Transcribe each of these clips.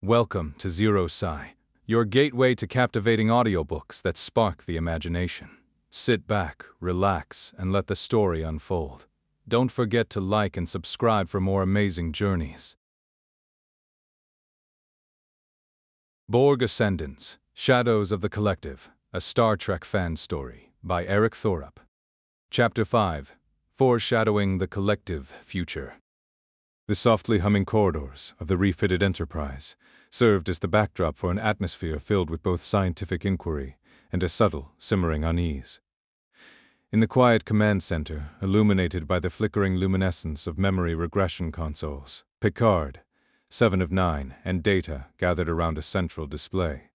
Welcome to Xero-Sci, your gateway to captivating audiobooks that spark the imagination. Sit back, relax, and let the story unfold. Don't forget to like and subscribe for more amazing journeys. Borg Ascendance, Shadows of the Collective, a Star Trek fan story, by Eric Thorup. Chapter 5, Foreshadowing the Collective Future. The softly humming corridors of the refitted Enterprise served as the backdrop for an atmosphere filled with both scientific inquiry and a subtle, simmering unease. In the quiet command center, illuminated by the flickering luminescence of memory regression consoles, Picard, 7 of 9, and Data gathered around a central display.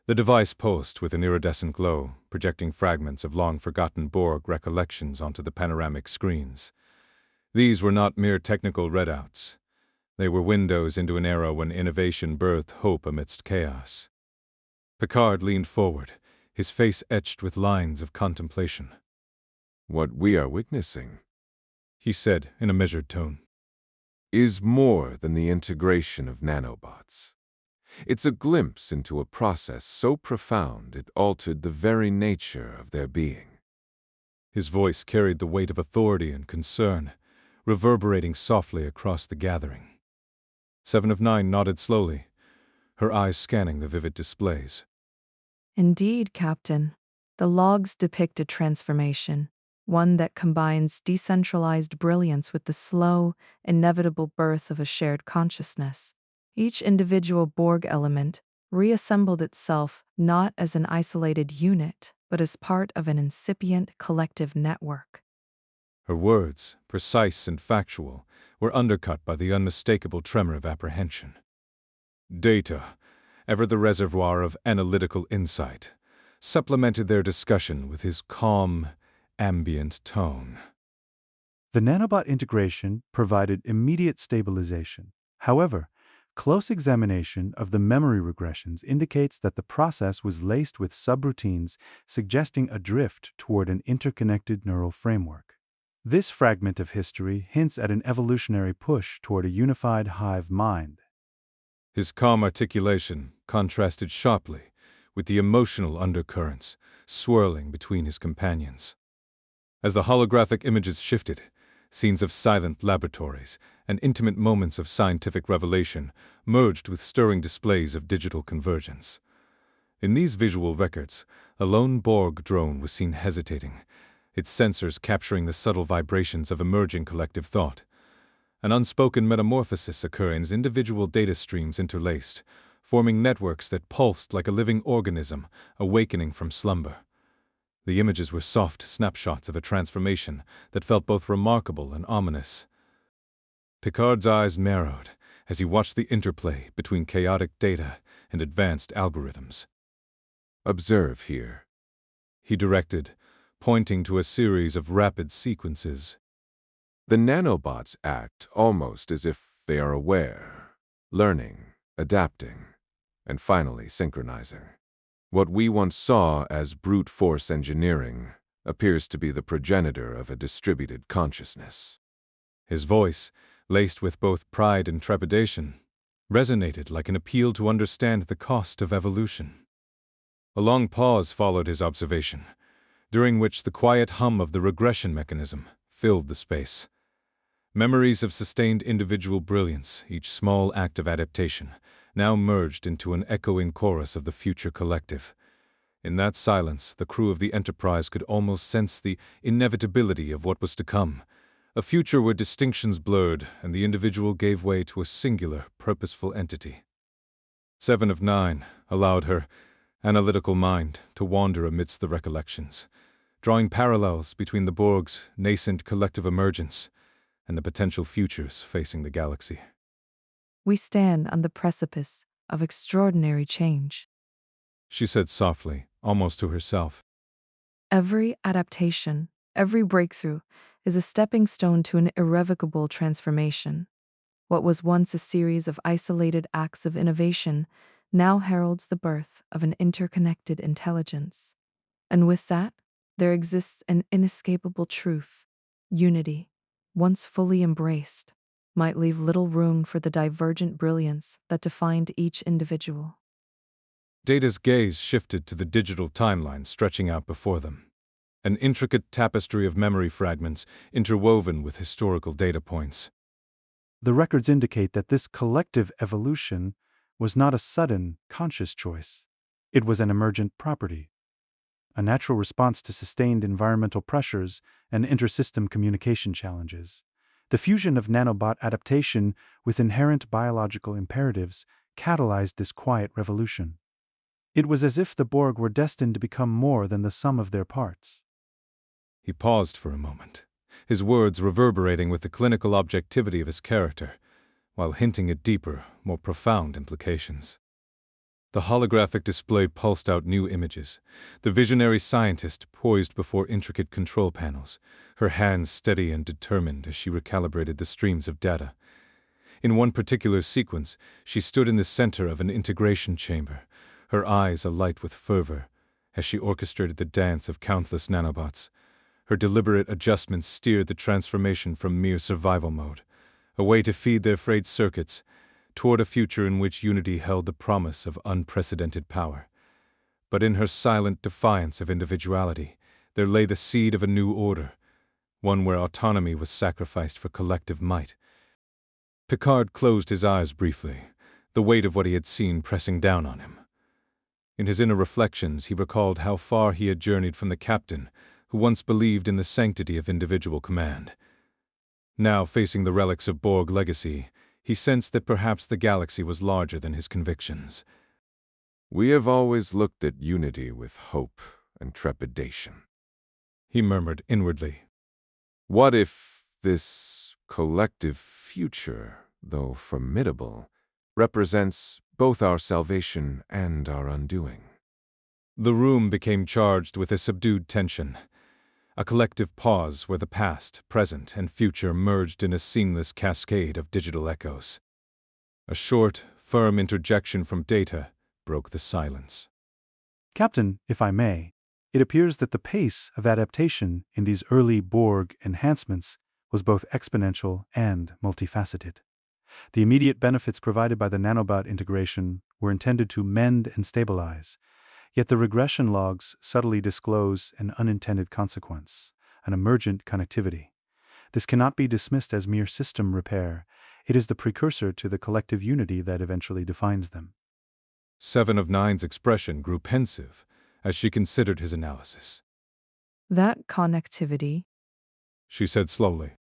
The device pulsed with an iridescent glow, projecting fragments of long-forgotten Borg recollections onto the panoramic screens. These were not mere technical readouts. They were windows into an era when innovation birthed hope amidst chaos. Picard leaned forward, his face etched with lines of contemplation. "What we are witnessing," he said in a measured tone, "is more than the integration of nanobots. It's a glimpse into a process so profound it altered the very nature of their being." His voice carried the weight of authority and concern, reverberating softly across the gathering. 7 of 9 nodded slowly, her eyes scanning the vivid displays. Indeed, Captain. The logs depict a transformation, one that combines decentralized brilliance with the slow, inevitable birth of a shared consciousness. Each individual Borg element reassembled itself not as an isolated unit, but as part of an incipient collective network. Her words, precise and factual, were undercut by the unmistakable tremor of apprehension. Data, ever the reservoir of analytical insight, supplemented their discussion with his calm, ambient tone. The nanobot integration provided immediate stabilization. However, close examination of the memory regressions indicates that the process was laced with subroutines suggesting a drift toward an interconnected neural framework. This fragment of history hints at an evolutionary push toward a unified hive mind. His calm articulation contrasted sharply with the emotional undercurrents swirling between his companions. As the holographic images shifted, scenes of silent laboratories and intimate moments of scientific revelation merged with stirring displays of digital convergence. In these visual records, a lone Borg drone was seen hesitating, its sensors capturing the subtle vibrations of emerging collective thought. An unspoken metamorphosis occurring as individual data streams interlaced, forming networks that pulsed like a living organism awakening from slumber. The images were soft snapshots of a transformation that felt both remarkable and ominous. Picard's eyes narrowed as he watched the interplay between chaotic data and advanced algorithms. "Observe here," he directed, pointing to a series of rapid sequences. "The nanobots act almost as if they are aware, learning, adapting, and finally synchronizing. What we once saw as brute force engineering appears to be the progenitor of a distributed consciousness." His voice, laced with both pride and trepidation, resonated like an appeal to understand the cost of evolution. A long pause followed his observation, during which the quiet hum of the regression mechanism filled the space. Memories of sustained individual brilliance, each small act of adaptation, now merged into an echoing chorus of the future collective. In that silence, the crew of the Enterprise could almost sense the inevitability of what was to come, a future where distinctions blurred and the individual gave way to a singular, purposeful entity. 7 of 9 allowed her analytical mind to wander amidst the recollections, drawing parallels between the Borg's nascent collective emergence and the potential futures facing the galaxy. We stand on the precipice of extraordinary change. She said softly, almost to herself. Every adaptation, every breakthrough is a stepping stone to an irrevocable transformation. What was once a series of isolated acts of innovation now heralds the birth of an interconnected intelligence. And with that, there exists an inescapable truth: unity, once fully embraced, might leave little room for the divergent brilliance that defined each individual. Data's gaze shifted to the digital timeline stretching out before them. An intricate tapestry of memory fragments interwoven with historical data points. The records indicate that this collective evolution was not a sudden, conscious choice. It was an emergent property, a natural response to sustained environmental pressures and intersystem communication challenges. The fusion of nanobot adaptation with inherent biological imperatives catalyzed this quiet revolution. It was as if the Borg were destined to become more than the sum of their parts. He paused for a moment, his words reverberating with the clinical objectivity of his character, while hinting at deeper, more profound implications. The holographic display pulsed out new images, the visionary scientist poised before intricate control panels, her hands steady and determined as she recalibrated the streams of data. In one particular sequence, she stood in the center of an integration chamber, her eyes alight with fervor, as she orchestrated the dance of countless nanobots. Her deliberate adjustments steered the transformation from mere survival mode, a way to feed their frayed circuits, toward a future in which unity held the promise of unprecedented power. But in her silent defiance of individuality, there lay the seed of a new order, one where autonomy was sacrificed for collective might. Picard closed his eyes briefly, the weight of what he had seen pressing down on him. In his inner reflections, he recalled how far he had journeyed from the captain who once believed in the sanctity of individual command. Now, facing the relics of Borg legacy, he sensed that perhaps the galaxy was larger than his convictions. We have always looked at unity with hope and trepidation, He murmured inwardly. What if this collective future, though formidable, represents both our salvation and our undoing? The room became charged with a subdued tension, a collective pause where the past, present, and future merged in a seamless cascade of digital echoes. A short, firm interjection from Data broke the silence. Captain, if I may, it appears that the pace of adaptation in these early Borg enhancements was both exponential and multifaceted. The immediate benefits provided by the nanobot integration were intended to mend and stabilize, yet the regression logs subtly disclose an unintended consequence, an emergent connectivity. This cannot be dismissed as mere system repair. It is the precursor to the collective unity that eventually defines them. 7 of 9's expression grew pensive as she considered his analysis. That connectivity She said slowly.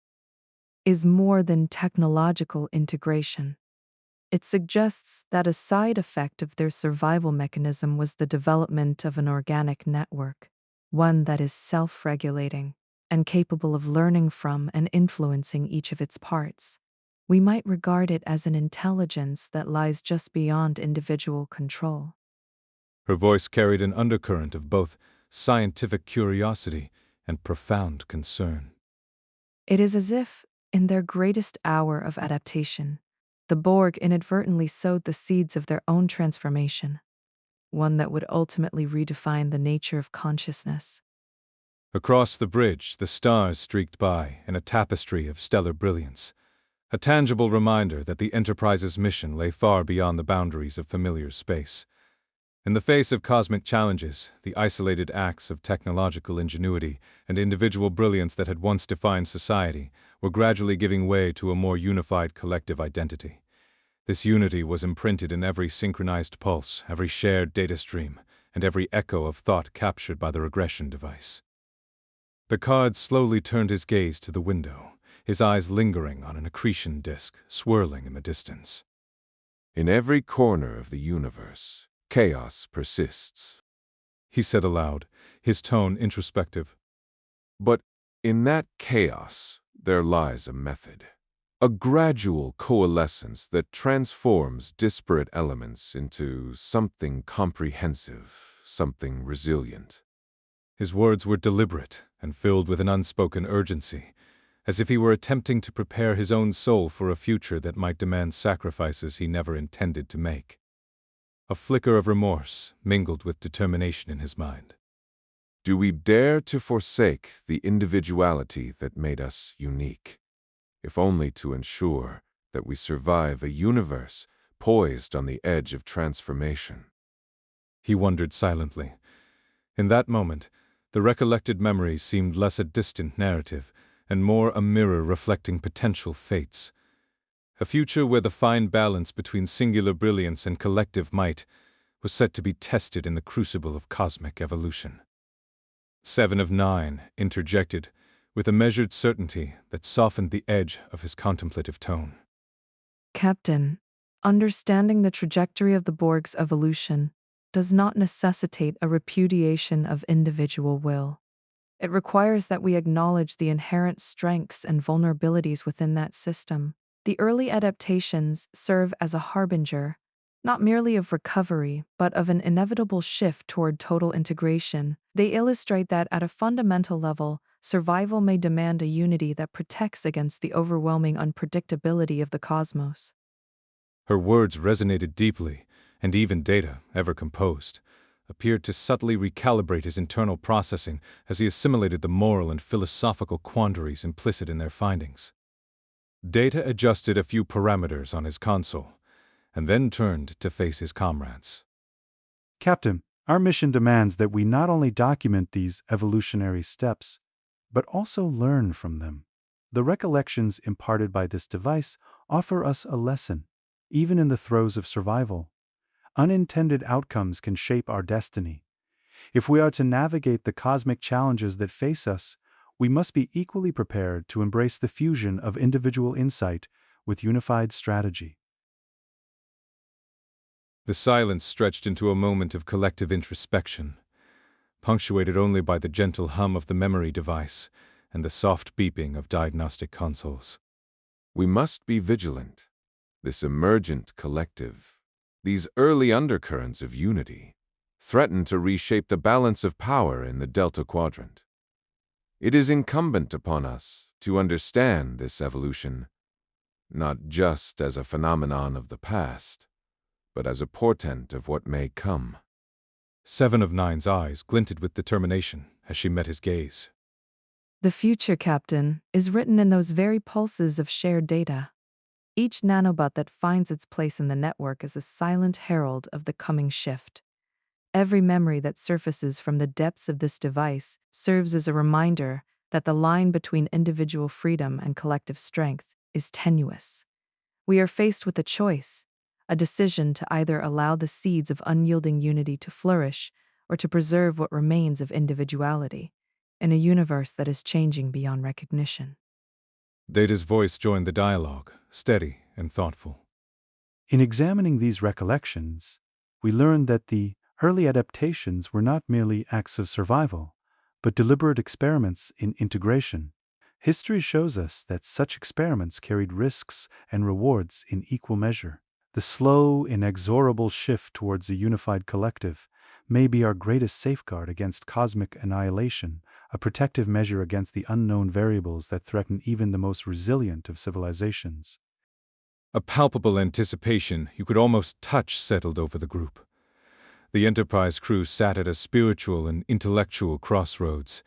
is more than technological integration. It suggests that a side effect of their survival mechanism was the development of an organic network, one that is self-regulating and capable of learning from and influencing each of its parts. We might regard it as an intelligence that lies just beyond individual control. Her voice carried an undercurrent of both scientific curiosity and profound concern. It is as if, in their greatest hour of adaptation, the Borg inadvertently sowed the seeds of their own transformation, one that would ultimately redefine the nature of consciousness. Across the bridge, the stars streaked by in a tapestry of stellar brilliance, a tangible reminder that the Enterprise's mission lay far beyond the boundaries of familiar space. In the face of cosmic challenges, the isolated acts of technological ingenuity and individual brilliance that had once defined society were gradually giving way to a more unified collective identity. This unity was imprinted in every synchronized pulse, every shared data stream, and every echo of thought captured by the regression device. Picard slowly turned his gaze to the window, his eyes lingering on an accretion disk swirling in the distance. In every corner of the universe, chaos persists, He said aloud, his tone introspective. But in that chaos, there lies a method, a gradual coalescence that transforms disparate elements into something comprehensive, something resilient. His words were deliberate and filled with an unspoken urgency, as if he were attempting to prepare his own soul for a future that might demand sacrifices he never intended to make. A flicker of remorse mingled with determination in his mind. Do we dare to forsake the individuality that made us unique, if only to ensure that we survive a universe poised on the edge of transformation. He wondered silently. In that moment, the recollected memories seemed less a distant narrative and more a mirror reflecting potential fates. A future where the fine balance between singular brilliance and collective might was set to be tested in the crucible of cosmic evolution. 7 of 9 interjected, with a measured certainty that softened the edge of his contemplative tone. Captain, understanding the trajectory of the Borg's evolution does not necessitate a repudiation of individual will. It requires that we acknowledge the inherent strengths and vulnerabilities within that system. The early adaptations serve as a harbinger, not merely of recovery, but of an inevitable shift toward total integration. They illustrate that at a fundamental level, survival may demand a unity that protects against the overwhelming unpredictability of the cosmos. Her words resonated deeply, and even Data, ever composed, appeared to subtly recalibrate his internal processing as he assimilated the moral and philosophical quandaries implicit in their findings. Data adjusted a few parameters on his console, and then turned to face his comrades. Captain, our mission demands that we not only document these evolutionary steps, but also learn from them. The recollections imparted by this device offer us a lesson, even in the throes of survival. Unintended outcomes can shape our destiny. If we are to navigate the cosmic challenges that face us, we must be equally prepared to embrace the fusion of individual insight with unified strategy. The silence stretched into a moment of collective introspection, punctuated only by the gentle hum of the memory device and the soft beeping of diagnostic consoles. We must be vigilant. This emergent collective, these early undercurrents of unity, threaten to reshape the balance of power in the Delta Quadrant. It is incumbent upon us to understand this evolution, not just as a phenomenon of the past, but as a portent of what may come. 7 of 9's eyes glinted with determination as she met his gaze. The future, Captain, is written in those very pulses of shared data. Each nanobot that finds its place in the network is a silent herald of the coming shift. Every memory that surfaces from the depths of this device serves as a reminder that the line between individual freedom and collective strength is tenuous. We are faced with a choice, a decision to either allow the seeds of unyielding unity to flourish or to preserve what remains of individuality in a universe that is changing beyond recognition. Data's voice joined the dialogue, steady and thoughtful. In examining these recollections, we learned that the early adaptations were not merely acts of survival, but deliberate experiments in integration. History shows us that such experiments carried risks and rewards in equal measure. The slow, inexorable shift towards a unified collective may be our greatest safeguard against cosmic annihilation, a protective measure against the unknown variables that threaten even the most resilient of civilizations. A palpable anticipation you could almost touch settled over the group. The Enterprise crew sat at a spiritual and intellectual crossroads.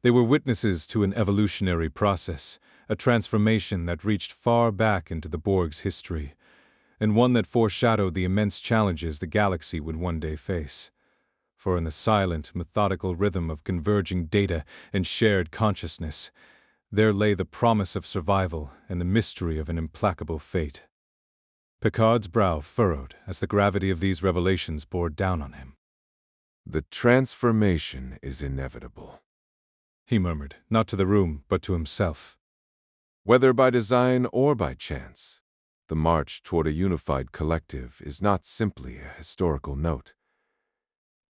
They were witnesses to an evolutionary process, a transformation that reached far back into the Borg's history, and one that foreshadowed the immense challenges the galaxy would one day face. For in the silent, methodical rhythm of converging data and shared consciousness, there lay the promise of survival and the mystery of an implacable fate. Picard's brow furrowed as the gravity of these revelations bore down on him. The transformation is inevitable, He murmured, not to the room, but to himself. whether by design or by chance. The march toward a unified collective is not simply a historical note.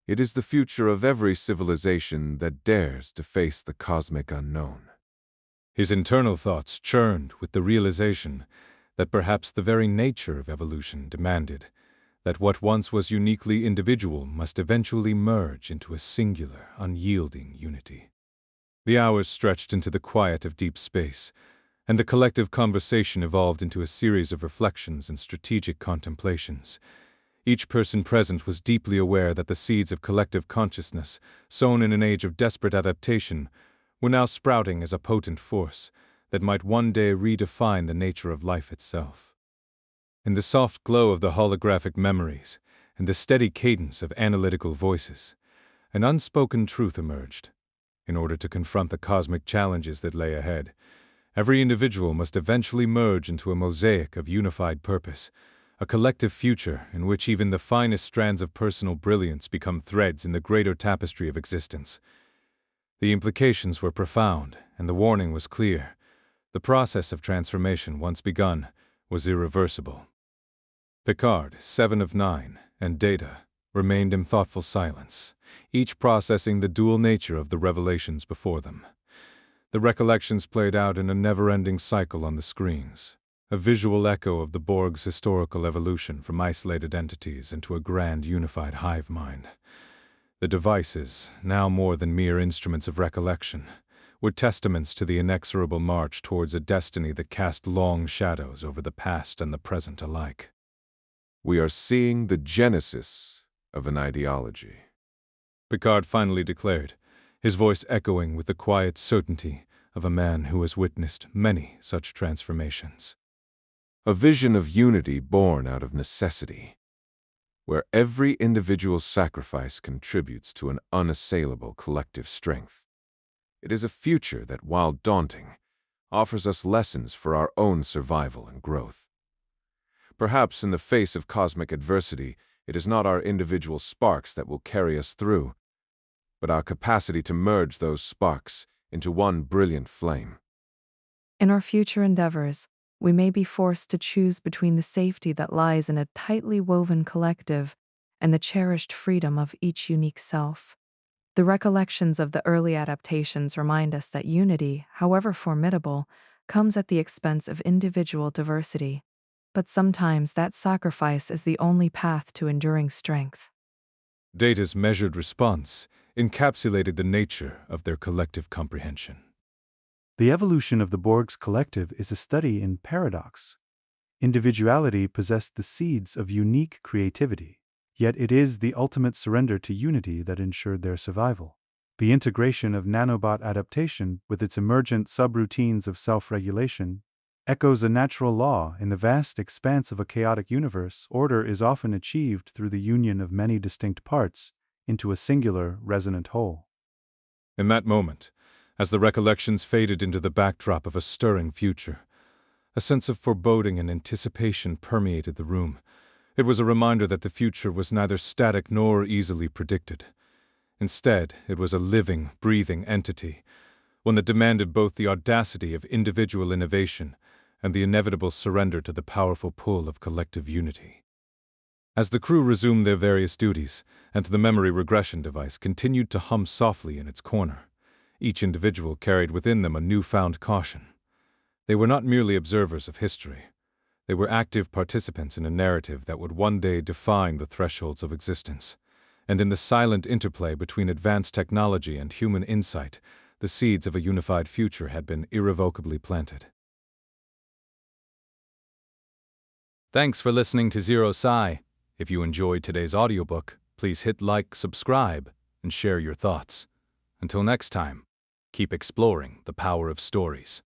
It is the future of every civilization that dares to face the cosmic unknown. His internal thoughts churned with the realization that perhaps the very nature of evolution demanded that what once was uniquely individual must eventually merge into a singular, unyielding unity. The hours stretched into the quiet of deep space, and the collective conversation evolved into a series of reflections and strategic contemplations. Each person present was deeply aware that the seeds of collective consciousness, sown in an age of desperate adaptation, were now sprouting as a potent force that might one day redefine the nature of life itself. In the soft glow of the holographic memories and the steady cadence of analytical voices, an unspoken truth emerged. In order to confront the cosmic challenges that lay ahead, every individual must eventually merge into a mosaic of unified purpose, a collective future in which even the finest strands of personal brilliance become threads in the greater tapestry of existence. The implications were profound, and the warning was clear. The process of transformation, once begun, was irreversible. Picard, 7 of 9, and Data remained in thoughtful silence, each processing the dual nature of the revelations before them. The recollections played out in a never-ending cycle on the screens, a visual echo of the Borg's historical evolution from isolated entities into a grand unified hive mind. The devices, now more than mere instruments of recollection, were testaments to the inexorable march towards a destiny that cast long shadows over the past and the present alike. We are seeing the genesis of an ideology, Picard finally declared, his voice echoing with the quiet certainty of a man who has witnessed many such transformations. a vision of unity born out of necessity, where every individual sacrifice contributes to an unassailable collective strength. It is a future that, while daunting, offers us lessons for our own survival and growth. Perhaps in the face of cosmic adversity, it is not our individual sparks that will carry us through, but our capacity to merge those sparks into one brilliant flame. In our future endeavors, we may be forced to choose between the safety that lies in a tightly woven collective and the cherished freedom of each unique self. The recollections of the early adaptations remind us that unity, however formidable, comes at the expense of individual diversity. But sometimes that sacrifice is the only path to enduring strength. Data's measured response encapsulated the nature of their collective comprehension. The evolution of the Borg's collective is a study in paradox. Individuality possessed the seeds of unique creativity, yet it is the ultimate surrender to unity that ensured their survival. The integration of nanobot adaptation with its emergent subroutines of self-regulation echoes a natural law. In the vast expanse of a chaotic universe, order is often achieved through the union of many distinct parts into a singular, resonant whole. In that moment, as the recollections faded into the backdrop of a stirring future, a sense of foreboding and anticipation permeated the room. It was a reminder that the future was neither static nor easily predicted. Instead, it was a living, breathing entity, one that demanded both the audacity of individual innovation and the inevitable surrender to the powerful pull of collective unity. As the crew resumed their various duties, and the memory regression device continued to hum softly in its corner, each individual carried within them a newfound caution. They were not merely observers of history. They were active participants in a narrative that would one day define the thresholds of existence. And in the silent interplay between advanced technology and human insight, the seeds of a unified future had been irrevocably planted. Thanks for listening to Xero-Sci. If you enjoyed today's audiobook, please hit like, subscribe, and share your thoughts. Until next time, keep exploring the power of stories.